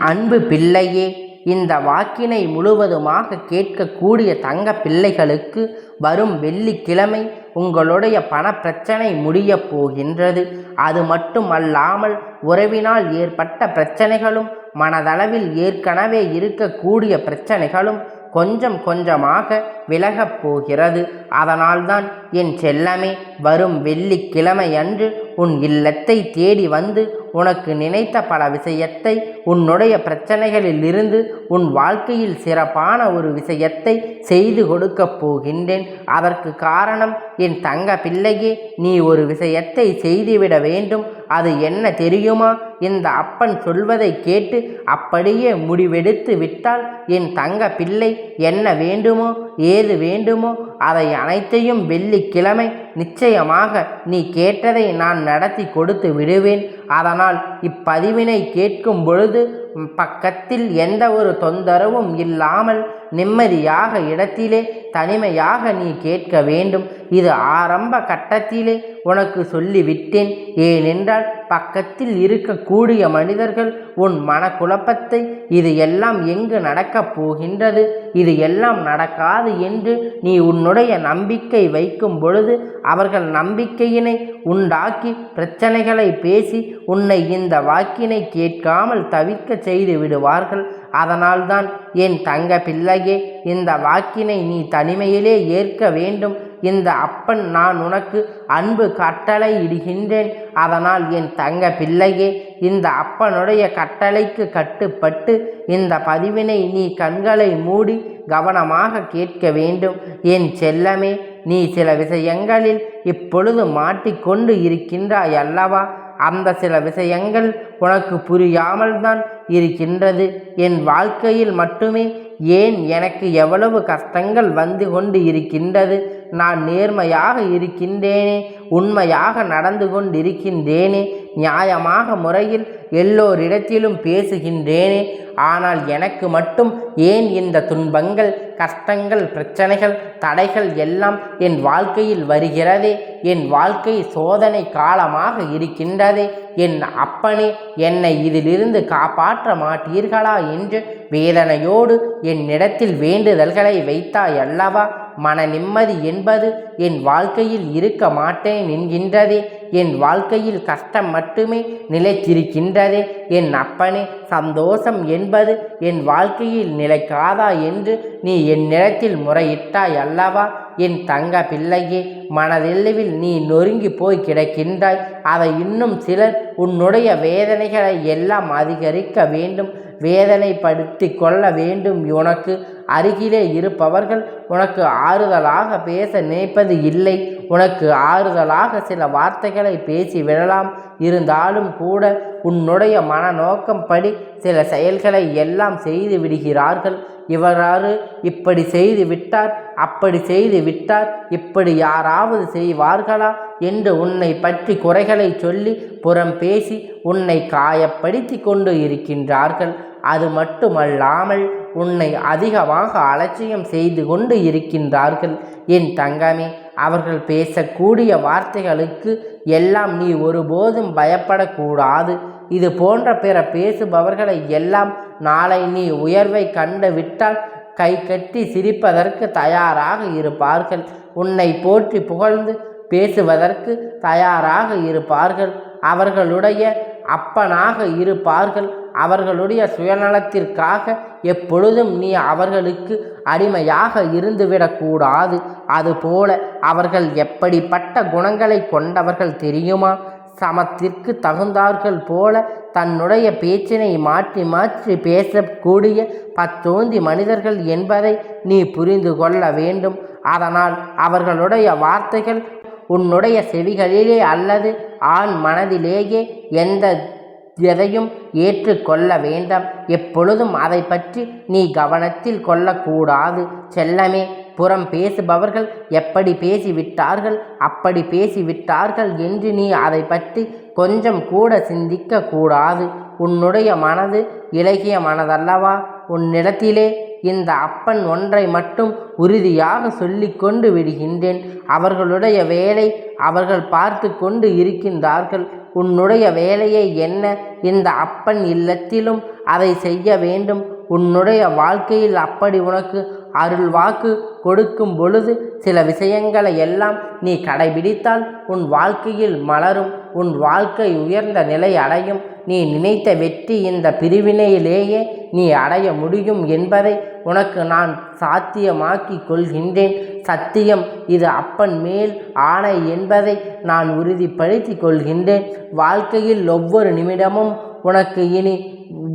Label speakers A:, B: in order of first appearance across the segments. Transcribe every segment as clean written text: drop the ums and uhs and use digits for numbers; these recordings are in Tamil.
A: அன்பு பிள்ளையே, இந்த வாக்கினை முழுவதுமாக கேட்கக்கூடிய தங்க பிள்ளைகளுக்கு வரும் வெள்ளிக்கிழமை உங்களுடைய பணப்பிரச்சனை முடியப் போகின்றது. அது மட்டும் அல்லாமல் உறவினால் ஏற்பட்ட பிரச்சனைகளும் மனதளவில் ஏற்கனவே இருக்கக்கூடிய பிரச்சனைகளும் கொஞ்சம் கொஞ்சமாக விலகப் போகிறது. அதனால்தான் என் செல்லமே, வரும் வெள்ளிக்கிழமை அன்று உன் இல்லத்தை தேடி வந்து உனக்கு நினைத்த பல விஷயத்தை, உன்னுடைய பிரச்சனைகளில் இருந்து உன் வாழ்க்கையில் சிறப்பான ஒரு விஷயத்தை செய்து கொடுக்கப் போகின்றேன். அதற்கு காரணம் என் தங்க பிள்ளையே, நீ ஒரு விஷயத்தை செய்துவிட வேண்டும். அது என்ன தெரியுமா? இந்த அப்பன் சொல்வதை கேட்டு அப்படியே முடிவெடுத்து விட்டால் என் தங்க பிள்ளை, என்ன வேண்டுமோ ஏது வேண்டுமோ அதை அனைத்தையும் வெள்ளிக்கிழமை நிச்சயமாக நீ கேட்டதை நான் நடத்தி கொடுத்து விடுவேன். அதனால் இப்பதிவினை கேட்கும் பொழுது பக்கத்தில் எந்த ஒரு தொந்தரவும் இல்லாமல் நிம்மதியாக இடத்திலே தனிமையாக நீ கேட்க வேண்டும். இது ஆரம்ப கட்டத்திலே உனக்கு சொல்லிவிட்டேன். ஏனென்றால் பக்கத்தில் இருக்கக்கூடிய மனிதர்கள் உன் மனக்குழப்பத்தை, இது எல்லாம் எங்கு நடக்கப் போகின்றது, இது எல்லாம் நடக்காது என்று நீ உன்னுடைய நம்பிக்கை வைக்கும் பொழுது அவர்கள் நம்பிக்கையினை உண்டாக்கி பிரச்சனைகளை பேசி உன்னை இந்த வாக்கினை கேட்காமல் தவிர்க்க செய்து விடுவார்கள். அதனால்தான் என் தங்க பிள்ளையே, இந்த வாக்கினை நீ தனிமையிலே ஏற்க வேண்டும். இந்த அப்பன் நான் உனக்கு அன்பு கட்டளை இடுகின்றேன். அதனால் என் தங்க பிள்ளையே, இந்த அப்பனுடைய கட்டளைக்கு கட்டுப்பட்டு இந்த பதிவினை நீ கண்களை மூடி கவனமாக கேட்க வேண்டும். என் செல்லமே, நீ சில விஷயங்களில் இப்பொழுது மாட்டிக்கொண்டு இருக்கின்றாய் அல்லவா? அந்த சில விஷயங்கள் உனக்கு புரியாமல் தான் இருக்கின்றது. என் வாழ்க்கையில் மட்டுமே ஏன் எனக்கு எவ்வளவு கஷ்டங்கள் வந்து கொண்டு இருக்கின்றது? நான் நேர்மையாக இருக்கின்றேனே, உண்மையாக நடந்து கொண்டிருக்கின்றேனே, நியாயமாக முறையில் எல்லோரிடத்திலும் பேசுகின்றேனே, ஆனால் எனக்கு மட்டும் ஏன் இந்த துன்பங்கள், கஷ்டங்கள், பிரச்சனைகள், தடைகள் எல்லாம் என் வாழ்க்கையில் வருகிறதே? என் வாழ்க்கை சோதனை காலமாக இருக்கின்றதே. என் அப்பனே, என்னை இதிலிருந்து காப்பாற்ற மாட்டீர்களா என்று வேதனையோடு என்னிடத்தில் வேண்டுதல்களை வைத்தாய் அல்லவா? மன நிம்மதி என்பது என் வாழ்க்கையில் இருக்க மாட்டேன் என்கின்றதே. என் வாழ்க்கையில் கஷ்டம் மட்டுமே நிலைத்திருக்கின்றதே. என் அப்பனே, சந்தோஷம் என்பது என் வாழ்க்கையில் நிலைக்காதா என்று நீ என்னிடத்தில் முறையிட்டாய் அல்லவா? என் தங்க பிள்ளையே, மனதெல்லுவில் நீ நொறுங்கி போய் கிடக்கின்றாய். அதை இன்னும் சிலர் உன்னுடைய வேதனைகளை எல்லாம் அதிகரிக்க வேண்டும், வேதனைப்படுத்தி கொள்ள வேண்டும். உனக்கு அருகிலே இருப்பவர்கள் உனக்கு ஆறுதலாக பேச நினைப்பது இல்லை. உனக்கு ஆறுதலாக சில வார்த்தைகளை பேசி விடலாம். இருந்தாலும் கூட உன்னுடைய மனநோக்கம் படி சில செயல்களை எல்லாம் செய்து விடுகிறார்கள். இவராறு இப்படி செய்து விட்டார், அப்படி செய்து விட்டார், இப்படி யாராவது செய்வார்களா என்று உன்னை பற்றி குறைகளை சொல்லி புறம் பேசி உன்னை காயப்படுத்தி கொண்டு இருக்கின்றார்கள். அது மட்டுமல்லாமல் உன்னை அதிகமாக அலட்சியம் செய்து கொண்டு இருக்கின்றார்கள். என் தங்கமே, அவர்கள் பேசக்கூடிய வார்த்தைகளுக்கு எல்லாம் நீ ஒருபோதும் பயப்படக்கூடாது. இது போன்ற பிற பேசுபவர்களை எல்லாம் நாளை நீ உயர்வை கண்டு விட்டால் கை கட்டி சிரிப்பதற்கு தயாராக இருப்பார்கள். உன்னை போற்றி புகழ்ந்து பேசுவதற்கு தயாராக இருப்பார்கள். அவர்களுடைய அப்பனாக இருப்பார்கள். அவர்களுடைய சுயநலத்திற்காக எப்பொழுதும் நீ அவர்களுக்கு அடிமையாக இருந்துவிடக்கூடாது. அதுபோல அவர்கள் எப்படிப்பட்ட குணங்களை கொண்டவர்கள் தெரியுமா? சமத்திற்கு தகுந்தார்கள் போல தன்னுடைய பேச்சினை மாற்றி மாற்றி பேசக்கூடிய பத்தோந்தி மனிதர்கள் என்பதை நீ புரிந்து கொள்ள வேண்டும். அதனால் அவர்களுடைய வார்த்தைகள் உன்னுடைய செவிகளிலே அல்லது ஆண் மனதிலேயே எதையும் ஏற்றுக்கொள்ள வேண்டாம். எப்பொழுதும் அதை பற்றி நீ கவனத்தில் கொள்ளக்கூடாது. செல்லமே, புறம் பேசுபவர்கள் எப்படி பேசிவிட்டார்கள், அப்படி பேசிவிட்டார்கள் என்று நீ அதை பற்றி கொஞ்சம் கூட சிந்திக்க கூடாது. உன்னுடைய மனது இலகிய மனதல்லவா? உன்னிடத்திலே இந்த அப்பன் ஒன்றை மட்டும் உறுதியாக சொல்லி கொண்டு விடுகின்றேன். அவர்களுடைய வேலை அவர்கள் பார்த்து கொண்டு இருக்கின்றார்கள். உன்னுடைய வேலையை என்ன? இந்த அப்பன் இல்லத்திலும் அதை செய்ய வேண்டும். உன்னுடைய வாழ்க்கையில் அப்படி உனக்கு அருள் வாக்கு கொடுக்கும் பொழுது சில விஷயங்களை எல்லாம் நீ கடைபிடித்தால் உன் வாழ்க்கையில் மலரும். உன் வாழ்க்கை உயர்ந்த நிலை அடையும். நீ நினைத்த வெற்றி இந்த பிரிவினையிலேயே நீ அடைய முடியும் என்பதை உனக்கு நான் சாத்தியமாக்கி கொள்கின்றேன். சத்தியம், இது அப்பன் மேல் ஆணை என்பதை நான் உறுதிப்படுத்தி கொள்கின்றேன். வாழ்க்கையில் ஒவ்வொரு நிமிடமும்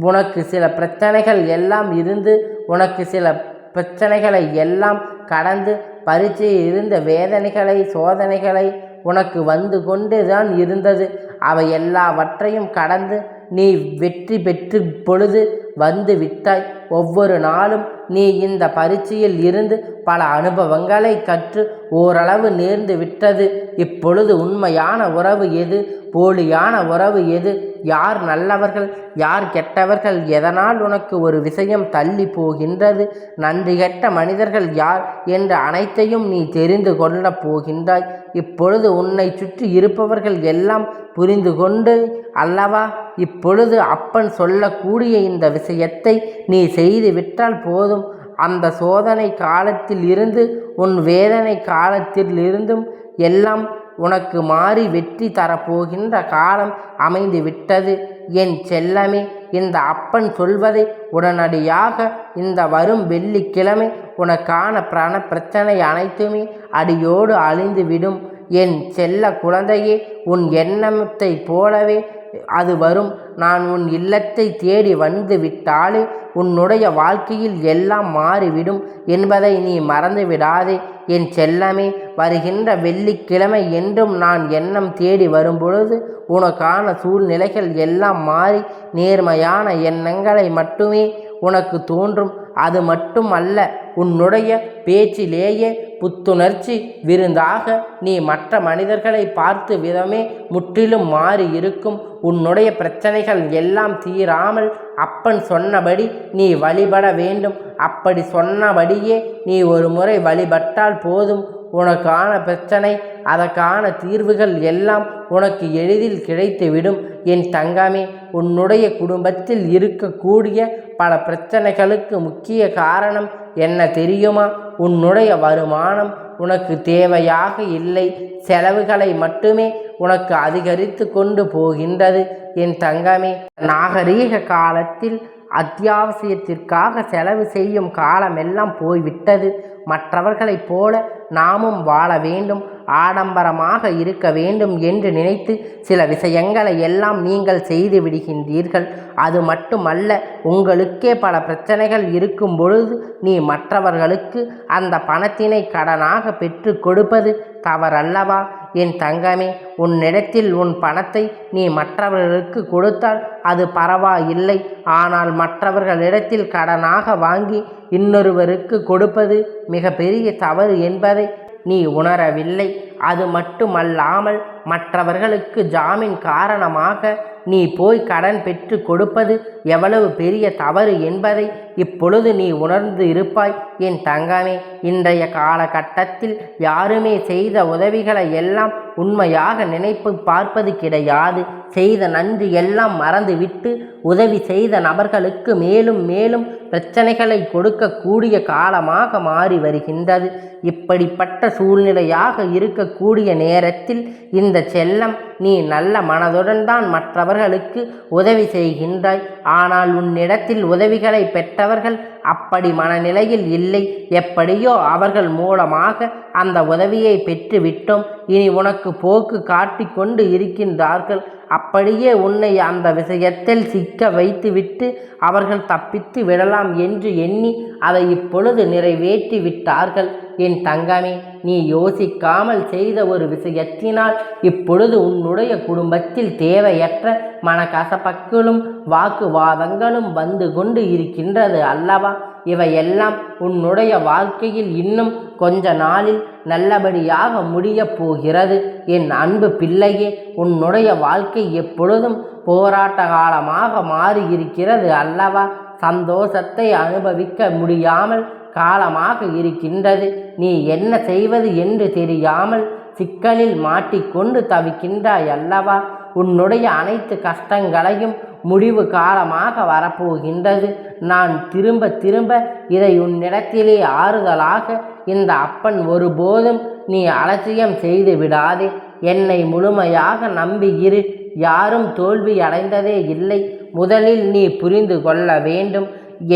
A: உனக்கு சில பிரச்சனைகள் எல்லாம் இருந்து உனக்கு சில பிரச்சனைகளை எல்லாம் கடந்து பரீட்சையில் இருந்த வேதனைகளை சோதனைகளை உனக்கு வந்து கொண்டு தான் இருந்தது. அவை எல்லாவற்றையும் கடந்து நீ வெற்றி பெற்று பொழுது வந்து விட்டாய். ஒவ்வொரு நாளும் நீ இந்த பரீட்சையில் இருந்து பல அனுபவங்களை கற்று ஓரளவு நேர்ந்து விட்டது. இப்பொழுது உண்மையான உறவு எது, போலியான உறவு எது, யார் நல்லவர்கள் யார் கெட்டவர்கள், எதனால் உனக்கு ஒரு விஷயம் தள்ளி போகின்றது, நன்றி கெட்ட மனிதர்கள் யார் என்ற அனைத்தையும் நீ தெரிந்து கொள்ளப் போகின்றாய். இப்பொழுது உன்னை சுற்றி இருப்பவர்கள் எல்லாம் புரிந்து கொண்டு அல்லவா இப்பொழுது அப்பன் சொல்லக்கூடிய இந்த விஷயத்தை நீ செய்து விட்டால் போதும். அந்த சோதனை காலத்தில் இருந்து உன் வேதனை காலத்தில் இருந்தும் எல்லாம் உனக்கு மாறி வெற்றி தரப்போகின்ற காலம் அமைந்து விட்டது. என் செல்லமே, இந்த அப்பன் சொல்வதை உடனடியாக இந்த வரும் வெள்ளிக்கிழமை உனக்கான பிரச்சனை அனைத்துமே அடியோடு அழிந்துவிடும். என் செல்ல குழந்தையே, உன் எண்ணத்தை போலவே அது வரும். நான் உன் இல்லத்தை தேடி வந்து விட்டாலே உன்னுடைய வாழ்க்கையில் எல்லாம் மாறிவிடும் என்பதை நீ மறந்து விடாதே. என் செல்லமே, வருகின்ற வெள்ளிக்கிழமை என்றும் நான் எண்ணம் தேடி வரும்பொழுது உனக்கான சூழ்நிலைகள் எல்லாம் மாறி நேர்மையான எண்ணங்களை மட்டுமே உனக்கு தோன்றும். அது மட்டும் அல்ல, உன்னுடைய பேச்சிலேயே புத்துணர்ச்சி விருந்தாக நீ மற்ற மனிதர்களை பார்த்து விதமே முற்றிலும் மாறி இருக்கும். உன்னுடைய பிரச்சனைகள் எல்லாம் தீராமல் அப்பன் சொன்னபடி நீ வழிபட வேண்டும். அப்படி சொன்னபடியே நீ ஒரு முறை வழிபட்டால் போதும். உனக்கான பிரச்சனை அதற்கான தீர்வுகள் எல்லாம் உனக்கு எளிதில் கிடைத்துவிடும். என் தங்கமே, உன்னுடைய குடும்பத்தில் இருக்கக்கூடிய பல பிரச்சனைகளுக்கு முக்கிய காரணம் என்ன தெரியுமா? உன்னுடைய வருமானம் உனக்கு தேவையாக இல்லை, செலவுகளை மட்டுமே உனக்கு அதிகரித்து கொண்டு போகின்றது. என் தங்கமே, நாகரீக காலத்தில் அத்தியாவசியத்திற்காக செலவு செய்யும் காலமெல்லாம் போய்விட்டது. மற்றவர்களைப் போல நாமும் வாழ வேண்டும், ஆடம்பரமாக இருக்க வேண்டும் என்று நினைத்து சில விஷயங்களை எல்லாம் நீங்கள் செய்து விடுகின்றீர்கள். அது மட்டுமல்ல, உங்களுக்கே பல பிரச்சனைகள் இருக்கும் பொழுது நீ மற்றவர்களுக்கு அந்த பணத்தினை கடனாக பெற்று கொடுப்பது தவறல்லவா? என் தங்கமே, உன்னிடத்தில் உன் பணத்தை நீ மற்றவர்களுக்கு கொடுத்தால் அது பரவாயில்லை. ஆனால் மற்றவர்களிடத்தில் கடனாக வாங்கி இன்னொருவருக்கு கொடுப்பது மிக பெரிய தவறு என்பதை நீ உணரவில்லை. அது மட்டுமல்லாமல் மற்றவர்களுக்கு ஜாமீன் காரணமாக நீ போய் கடன் பெற்று கொடுப்பது எவ்வளவு பெரிய தவறு என்பதை இப்பொழுது நீ உணர்ந்து இருப்பாய். என் தங்கமே, இன்றைய காலகட்டத்தில் யாருமே செய்த உதவிகளை எல்லாம் உண்மையாக நினைப்பு பார்ப்பது கிடையாது. செய்த நன்றி எல்லாம் மறந்துவிட்டு உதவி செய்த நபர்களுக்கு மேலும் மேலும் பிரச்சனைகளை கொடுக்கக்கூடிய காலமாக மாறி வருகின்றது. இப்படிப்பட்ட சூழ்நிலையாக இருக்கக்கூடிய நேரத்தில் இந்த செல்லம், நீ நல்ல மனதுடன் தான் மற்றவர்களுக்கு உதவி செய்கின்றாய். ஆனால் உன்னிடத்தில் உதவிகளை பெற்றவர்கள் அப்படி மனநிலையில் இல்லை. எப்படியோ அவர்கள் மூலமாக அந்த உதவியை பெற்று விட்டோம், இனி உனக்கு போக்கு காட்டி கொண்டு இருக்கின்றார்கள். அப்படியே உன்னை அந்த விஷயத்தில் சிக்க வைத்துவிட்டு அவர்கள் தப்பித்து விடலாம் என்று எண்ணி அதை இப்பொழுது நிறைவேற்றி விட்டார்கள். என் தங்கமே, நீ யோசிக்காமல் செய்த ஒரு விஷயத்தினால் இப்பொழுது உன்னுடைய குடும்பத்தில் தேவையற்ற மனக்கசப்புகளும் வாக்குவாதங்களும் வந்து கொண்டு இருக்கின்றது அல்லவா? இவையெல்லாம் உன்னுடைய வாழ்க்கையில் இன்னும் கொஞ்ச நாளில் நல்லபடியாக முடியப் போகிறது. என் அன்பு பிள்ளையே, உன்னுடைய வாழ்க்கை எப்பொழுதும் போராட்ட காலமாக மாறி இருக்கிறது அல்லவா? சந்தோஷத்தை அனுபவிக்க முடியாமல் காலமாக இருக்கின்றது. நீ என்ன செய்வது என்று தெரியாமல் சிக்கலில் மாட்டிக்கொண்டு தவிக்கின்றாய் அல்லவா? உன்னுடைய அனைத்து கஷ்டங்களையும் முடிவு காலமாக வரப்போகின்றது. நான் திரும்ப திரும்ப இதை உன்னிடத்திலே ஆறுதலாக இந்த அப்பன் ஒருபோதும் நீ அலட்சியம் செய்து விடாதே. என்னை முழுமையாக நம்பியிரு. யாரும் தோல்வி அடைந்ததே இல்லை. முதலில் நீ புரிந்து கொள்ள வேண்டும்,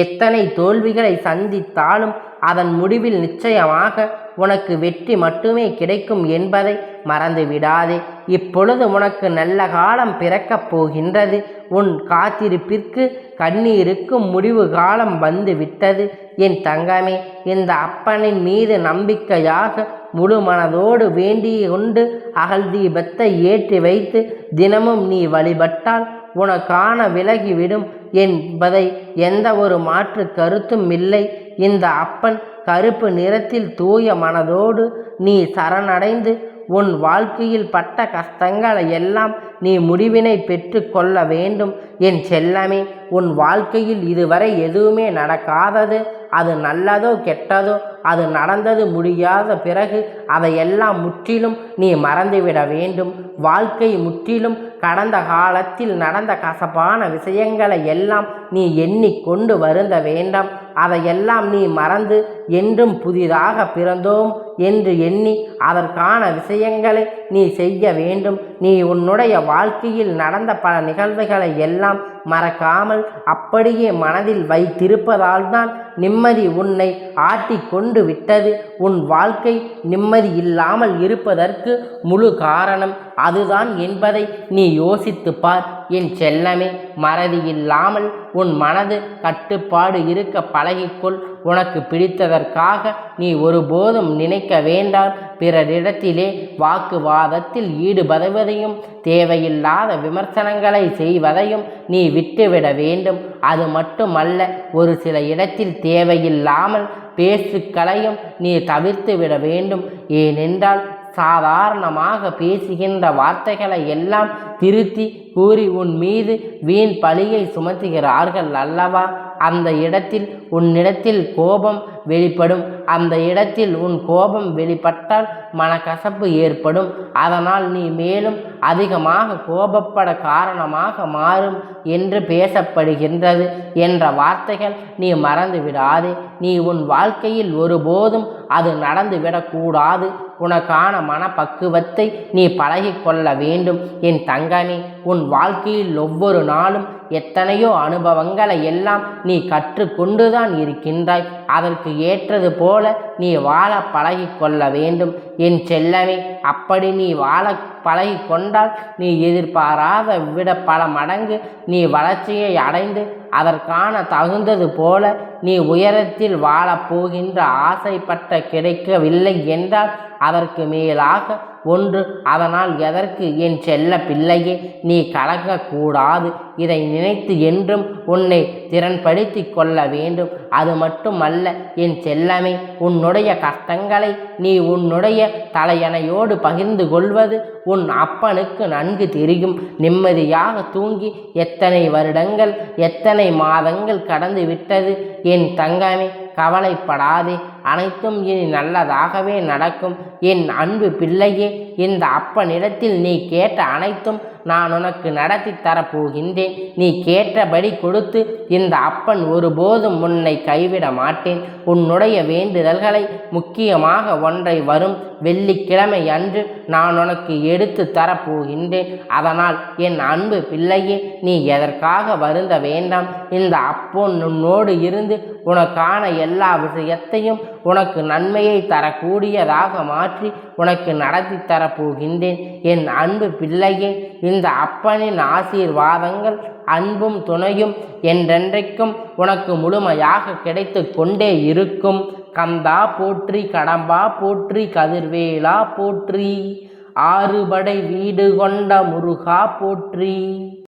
A: எத்தனை தோல்விகளை சந்தித்தாலும் அதன் முடிவில் நிச்சயமாக உனக்கு வெற்றி மட்டுமே கிடைக்கும் என்பதை மறந்து விடாதே. இப்பொழுது உனக்கு நல்ல காலம் பிறக்கப் போகின்றது. உன் காத்திருப்பிற்கு கண்ணீருக்கும் முடிவு காலம் வந்து விட்டது. என் தங்கமே, இந்த அப்பனின் மீது நம்பிக்கையாக முழு மனதோடு வேண்டிய கொண்டு அகல் தீபத்தை ஏற்றி வைத்து தினமும் நீ வழிபட்டால் உனக்கான விலகிவிடும் என்பதை எந்த ஒரு மாற்று கருத்தும் இல்லை. இந்த அப்பன் கருப்பு நிறத்தில் தூய மனதோடு நீ சரணடைந்து உன் வாழ்க்கையில் பட்ட கஷ்டங்களை எல்லாம் நீ முடிவினை பெற்று கொள்ள வேண்டும். என் செல்லமே, உன் வாழ்க்கையில் இதுவரை எதுவுமே நடக்காதது, அது நல்லதோ கெட்டதோ, அது நடந்தது முடியாத பிறகு அதையெல்லாம் முற்றிலும் நீ மறந்துவிட வேண்டும். வாழ்க்கை முற்றிலும் கடந்த காலத்தில் நடந்த கசப்பான விஷயங்களை எல்லாம் நீ எண்ணிக்கொண்டு வருந்த வேண்டாம். அதையெல்லாம் நீ மறந்து என்றும் புதிதாக பிறந்தோம் என்று எண்ணி அதற்கான விஷயங்களை நீ செய்ய வேண்டும். நீ உன்னுடைய வாழ்க்கையில் நடந்த பல நிகழ்வுகளை எல்லாம் மறக்காமல் அப்படியே மனதில் வைத்திருப்பதால் தான் நிம்மதி உன்னை ஆட்டி கொண்டு விட்டது. உன் வாழ்க்கை நிம்மதி இல்லாமல் இருப்பதற்கு முழு காரணம் அதுதான் என்பதை நீ யோசித்து பார். என் செல்லமே, மறதி இல்லாமல் உன் மனது கட்டுப்பாடு இருக்க பழகிக்கொள். உனக்கு பிடித்ததற்காக நீ ஒருபோதும் நினைக்க வேண்டாம். பிறரிடத்திலே வாக்குவாதத்தில் ஈடுபடுவதையும் தேவையில்லாத விமர்சனங்களை செய்வதையும் நீ விட்டுவிட வேண்டும். அது மட்டுமல்ல, ஒரு சில இடத்தில் தேவையில்லாமல் பேச்சுக்களையும் நீ தவிர்த்து விட வேண்டும். ஏனென்றால் சாதாரணமாக பேசுகின்ற வார்த்தைகளை எல்லாம் திருத்தி கூறி உன் மீது வீண் பழியை சுமத்துகிறார்கள் அல்லவா? அந்த இடத்தில் உன்னிடத்தில் கோபம் வெளிப்படும். அந்த இடத்தில் உன் கோபம் வெளிப்பட்டால் மனக்கசப்பு ஏற்படும். அதனால் நீ மேலும் அதிகமாக கோபப்பட காரணமாக மாறும் என்று பேசப்படுகின்றது என்ற வார்த்தைகள் நீ மறந்து விடாதே. நீ உன் வாழ்க்கையில் ஒருபோதும் அது நடந்துவிடக்கூடாது. உனக்கான மனப்பக்குவத்தை நீ பழகிக்கொள்ள வேண்டும். என் தங்கமே, உன் வாழ்க்கையில் ஒவ்வொரு நாளும் எத்தனையோ அனுபவங்களை எல்லாம் நீ கற்றுக்கொண்டுதான் இருக்கின்றாய். அதற்கு ஏற்றது போல நீ வாழ பழகிக்கொள்ள வேண்டும். என் செல்லமே, அப்படி நீ வாழ பழகி கொண்டால் நீ எதிர்பாராத விட பல மடங்கு நீ வளர்ச்சியை அடைந்து அதற்கான தகுந்தது போல நீ உயரத்தில் வாழப்போகின்ற ஆசைப்பட்ட கிடைக்கவில்லை என்றால் அதற்கு மேலாக ஒன்று. அதனால் எதற்கு என் செல்ல பிள்ளையே நீ கலங்கக்கூடாது. இதை நினைத்து என்றும் உன்னை திறன்படுத்தி கொள்ள வேண்டும். அது மட்டுமல்ல என் செல்லமே, உன்னுடைய கஷ்டங்களை நீ உன்னுடைய தலையணையோடு பகிர்ந்து கொள்வது உன் அப்பனுக்கு நன்கு தெரியும். நிம்மதியாக தூங்கி எத்தனை வருடங்கள் எத்தனை மாதங்கள் கடந்து விட்டது. என் தங்கமே, கவலைப்படாதே, அனைத்தும் இனி நல்லதாகவே நடக்கும். என் அன்பு பிள்ளையே, இந்த அப்பனிடத்தில் நீ கேட்ட அனைத்தும் நான் உனக்கு நடத்தி தரப்போகின்றேன். நீ கேட்டபடி கொடுத்து இந்த அப்பன் ஒருபோதும் உன்னை கைவிட மாட்டேன். உன்னுடைய வேண்டுதல்களை முக்கியமாக ஒன்றை வரும் வெள்ளிக்கிழமை அன்று நான் உனக்கு எடுத்து தரப்போகின்றேன். அதனால் என் அன்பு பிள்ளையே, நீ எதற்காக வருந்த வேண்டாம். இந்த அப்பன் உன்னோடு இருந்து உனக்கான எல்லா விஷயத்தையும் உனக்கு நன்மையை தரக்கூடியதாக மாற்றி உனக்கு நடத்தி தரப்போகின்றேன். என் அன்பு பிள்ளையே, இந்த அப்பனின் ஆசீர்வாதங்கள் அன்பும் துணையும் என்றென்றைக்கும் உனக்கு முழுமையாக கிடைத்து கொண்டே இருக்கும். கந்தா போற்றி, கடம்பா போற்றி, கதிர்வேலா போற்றி, ஆறுபடை வீடு கொண்ட முருகா போற்றி.